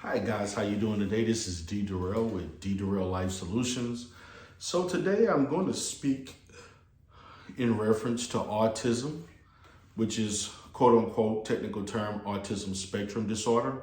Hi guys, how you doing today? This is D. Durrell with D. Durrell Life Solutions. So today I'm going to speak in reference to autism, which is quote unquote technical term autism spectrum disorder,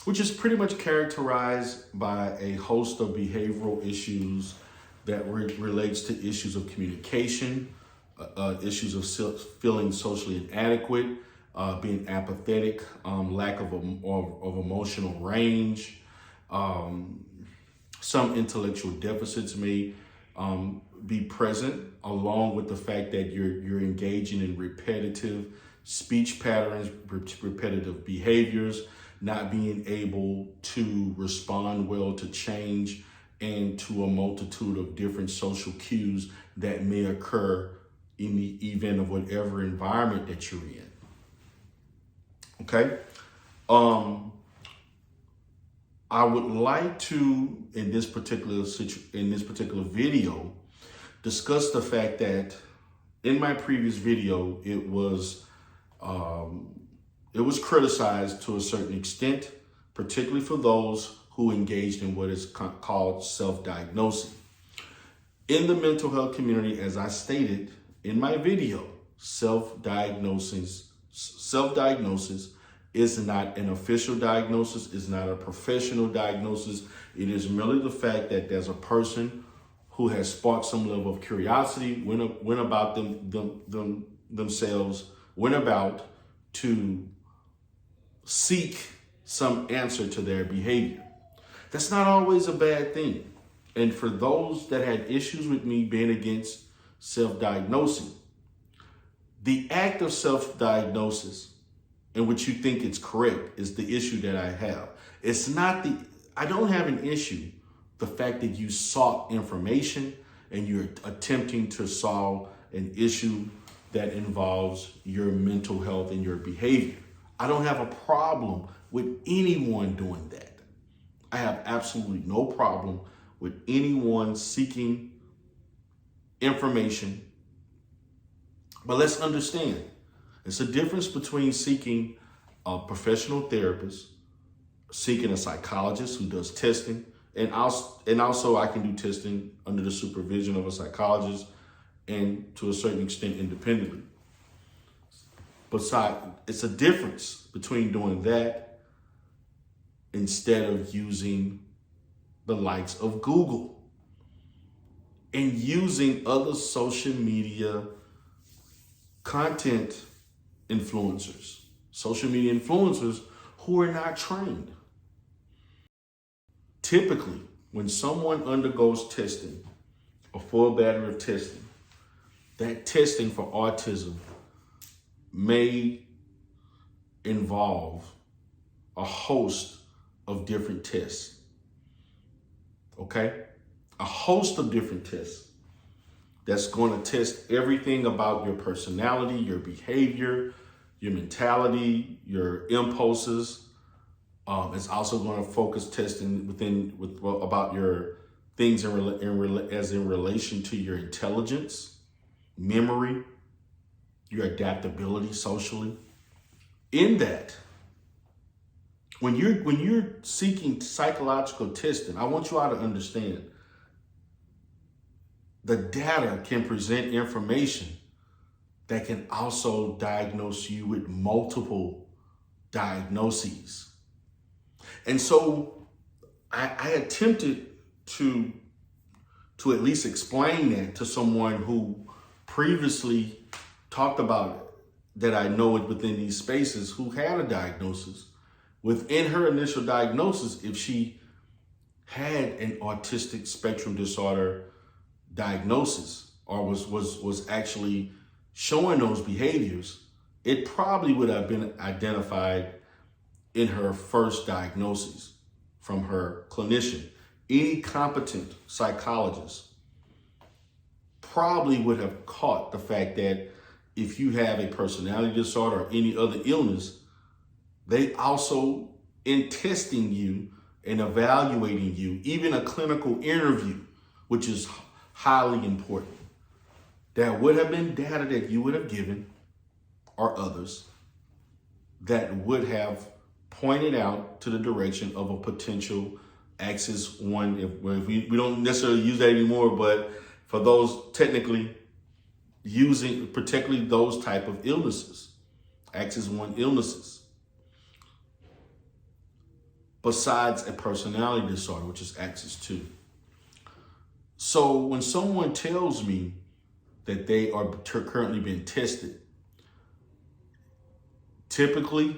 which is pretty much characterized by a host of behavioral issues that relates to issues of communication, issues of feeling socially inadequate, being apathetic, lack of emotional range. Some intellectual deficits may be present, along with the fact that you're engaging in repetitive speech patterns, repetitive behaviors, not being able to respond well to change and to a multitude of different social cues that may occur in the event of whatever environment that you're in. Okay. I would like to, in this particular video, discuss the fact that in my previous video, it was criticized to a certain extent, particularly for those who engaged in what is called self-diagnosing. In the mental health community, as I stated in my video, self-diagnosis is not an official diagnosis, is not a professional diagnosis. It is merely the fact that there's a person who has sparked some level of curiosity, went about to seek some answer to their behavior. That's not always a bad thing. And for those that had issues with me being against self-diagnosing, the act of self-diagnosis in which you think it's correct is the issue that I have. I don't have an issue, the fact that you sought information and you're attempting to solve an issue that involves your mental health and your behavior. I don't have a problem with anyone doing that. I have absolutely no problem with anyone seeking information. But let's understand, it's a difference between seeking a professional therapist, seeking a psychologist who does testing, and also I can do testing under the supervision of a psychologist and to a certain extent independently. Besides, it's a difference between doing that instead of using the likes of Google and using other social media content influencers, social media influencers who are not trained. Typically, when someone undergoes testing, a full battery of testing, that testing for autism may involve a host of different tests. Okay? A host of different tests that's going to test everything about your personality, your behavior, your mentality, your impulses. It's also going to focus testing about your things in relation to your intelligence, memory, your adaptability socially. In that, when you're seeking psychological testing, I want you all to understand the data can present information that can also diagnose you with multiple diagnoses. And so I attempted to at least explain that to someone who previously talked about it, that I know within these spaces, who had a diagnosis. Within her initial diagnosis, if she had an autistic spectrum disorder diagnosis or was actually showing those behaviors, it probably would have been identified in her first diagnosis from her clinician. Any competent psychologist probably would have caught the fact that if you have a personality disorder or any other illness, they also, in testing you and evaluating you, even a clinical interview, which is highly important, there would have been data that you would have given or others that would have pointed out to the direction of a potential Axis 1. If we don't necessarily use that anymore, but for those technically using particularly those type of illnesses, Axis 1 illnesses, besides a personality disorder, which is Axis 2. So when someone tells me that they are currently being tested, typically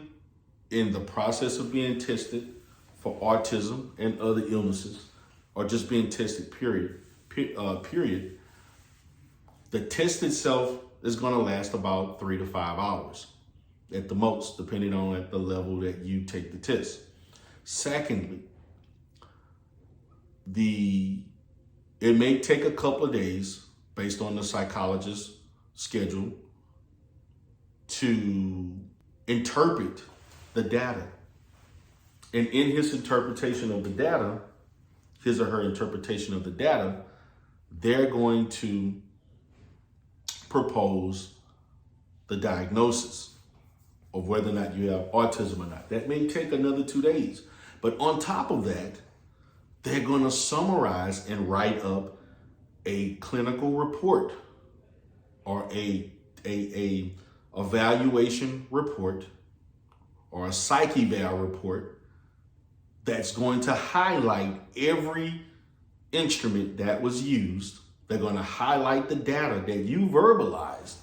in the process of being tested for autism and other illnesses, or just being tested, period, the test itself is going to last about 3 to 5 hours at the most, depending on the level that you take the test. Secondly, it may take a couple of days based on the psychologist's schedule to interpret the data. And in his interpretation of the data, his or her interpretation of the data, they're going to propose the diagnosis of whether or not you have autism or not. That may take another 2 days. But on top of that, they're going to summarize and write up a clinical report or a evaluation report or a psych eval report that's going to highlight every instrument that was used. They're going to highlight the data that you verbalized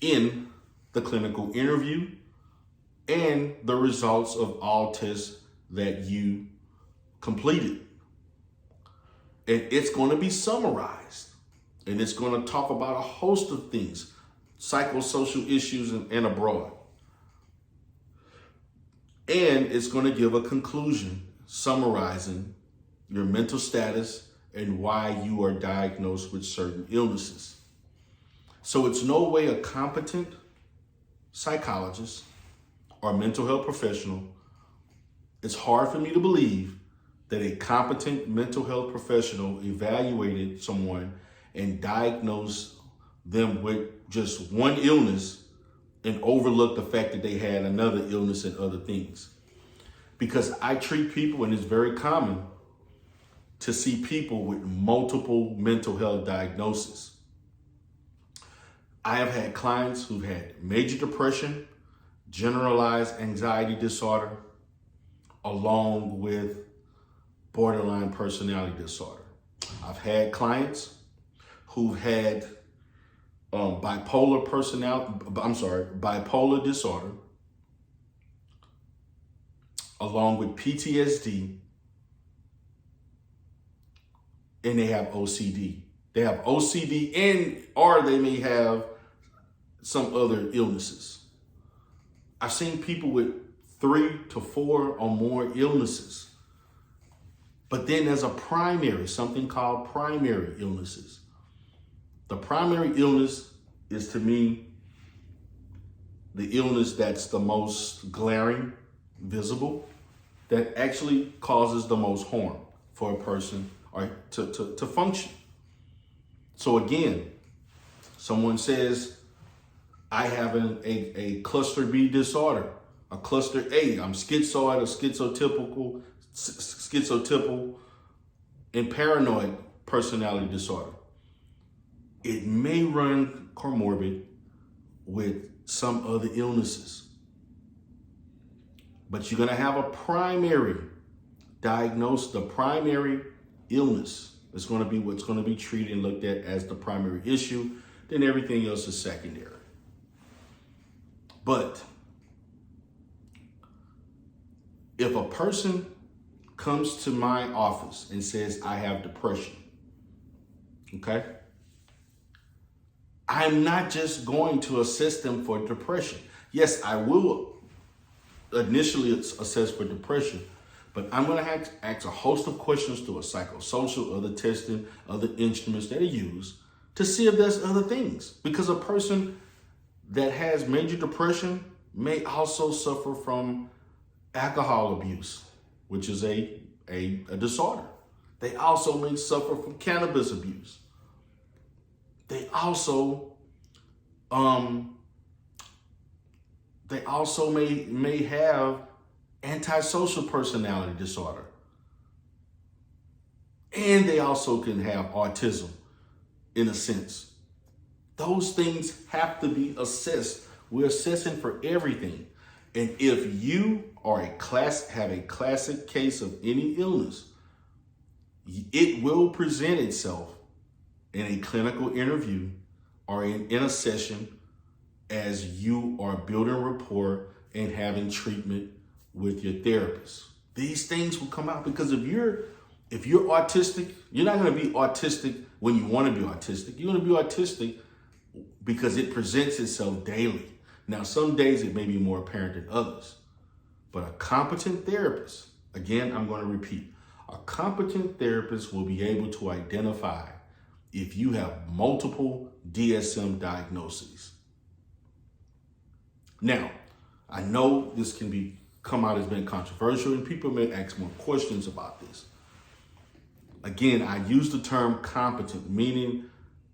in the clinical interview and the results of all tests that you completed. And it's going to be summarized, and it's going to talk about a host of things, psychosocial issues and abroad. And it's going to give a conclusion summarizing your mental status and why you are diagnosed with certain illnesses. So it's no way a competent psychologist or mental health professional, it's hard for me to believe that a competent mental health professional evaluated someone and diagnosed them with just one illness and overlooked the fact that they had another illness and other things. Because I treat people, and it's very common to see people with multiple mental health diagnoses. I have had clients who've had major depression, generalized anxiety disorder, along with borderline personality disorder. I've had clients who've had bipolar disorder, along with PTSD, and they have OCD. They have OCD or they may have some other illnesses. I've seen people with 3 to 4 or more illnesses. But then there's something called primary illnesses. The primary illness is, to me, the illness that's the most glaring, visible, that actually causes the most harm for a person or to function. So again, someone says, I have a cluster B disorder, a cluster A, I'm schizoid or schizotypal and paranoid personality disorder. It may run comorbid with some other illnesses, but you're going to have a primary diagnosis. The primary illness is going to be what's going to be treated and looked at as the primary issue. Then everything else is secondary. But if a person comes to my office and says, I have depression, okay? I'm not just going to assess them for depression. Yes, I will initially assess for depression, but I'm going to have to ask a host of questions through a psychosocial, other testing, other instruments that are used to see if there's other things. Because a person that has major depression may also suffer from alcohol abuse, which is a disorder. They also may suffer from cannabis abuse. They also they also may have antisocial personality disorder. And they also can have autism in a sense. Those things have to be assessed. We're assessing for everything. And if you are have a classic case of any illness, it will present itself in a clinical interview or in a session as you are building rapport and having treatment with your therapist. These things will come out because if you're autistic, you're not going to be autistic when you want to be autistic. You're going to be autistic because it presents itself daily. Now, some days it may be more apparent than others, but a competent therapist, again, I'm going to repeat, a competent therapist will be able to identify if you have multiple DSM diagnoses. Now, I know this can come out as being controversial and people may ask more questions about this. Again, I use the term competent, meaning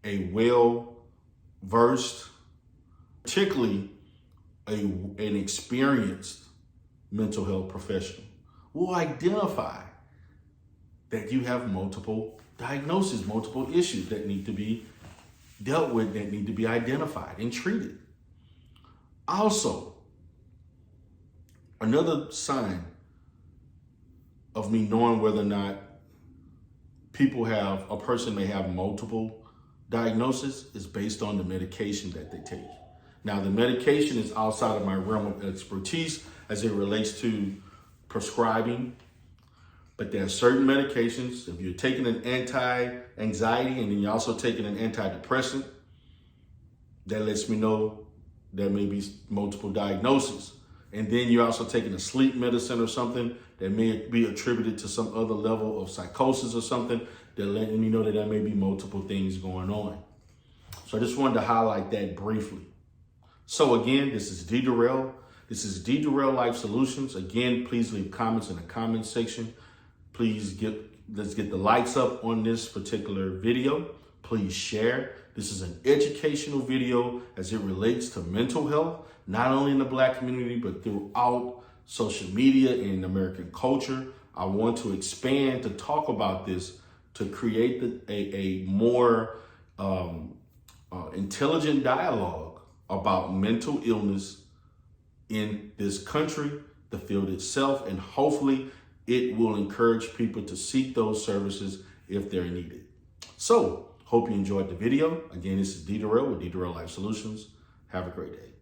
a well-versed, particularly an experienced mental health professional will identify that you have multiple diagnoses, multiple issues that need to be dealt with, that need to be identified and treated. Also, another sign of me knowing whether or not a person may have multiple diagnoses is based on the medication that they take. Now, the medication is outside of my realm of expertise as it relates to prescribing, but there are certain medications. If you're taking an anti-anxiety and then you're also taking an antidepressant, that lets me know there may be multiple diagnoses. And then you're also taking a sleep medicine or something that may be attributed to some other level of psychosis or something, that letting me know that there may be multiple things going on. So I just wanted to highlight that briefly. So again, this is D. Durrell. This is D. Durrell Life Solutions. Again, please leave comments in the comment section. Let's get the likes up on this particular video. Please share. This is an educational video as it relates to mental health, not only in the Black community, but throughout social media and American culture. I want to expand to talk about this to create a more intelligent dialogue about mental illness in this country, the field itself, and hopefully it will encourage people to seek those services if they're needed. So, hope you enjoyed the video. Again, this is D. Durrell with D. Durrell Life Solutions. Have a great day.